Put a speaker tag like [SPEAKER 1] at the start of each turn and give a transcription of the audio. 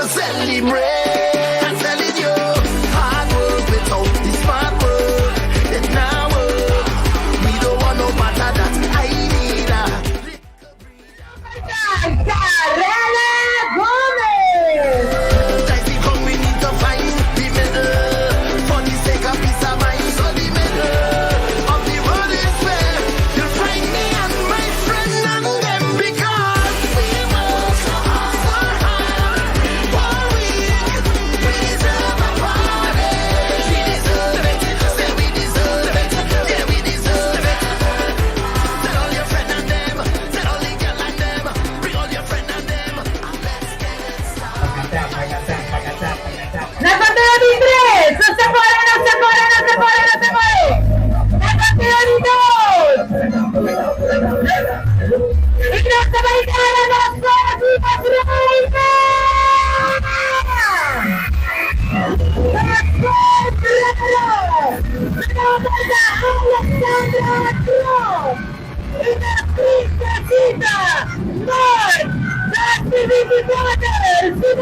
[SPEAKER 1] to celebrate. I'm telling you, hard work without the smart work. It now work. We don't want no matter that I need a
[SPEAKER 2] Carrera Gomez!
[SPEAKER 1] time to come, we need to find the middle. For the sake of peace of mind, so the middle of the road is fair. You'll find me and my friend and them because we work so hard for we deserve a party. We deserve it. Say we deserve it. Yeah, we deserve it. Tell all your friend and them. Tell all the girl and them. Bring all your friend and them. And let's get it started.
[SPEAKER 2] Nasa 33! So sa pore! Nasa 32! Ikinasabay ka na ng Princesita Noord! Princesita Noord! That's the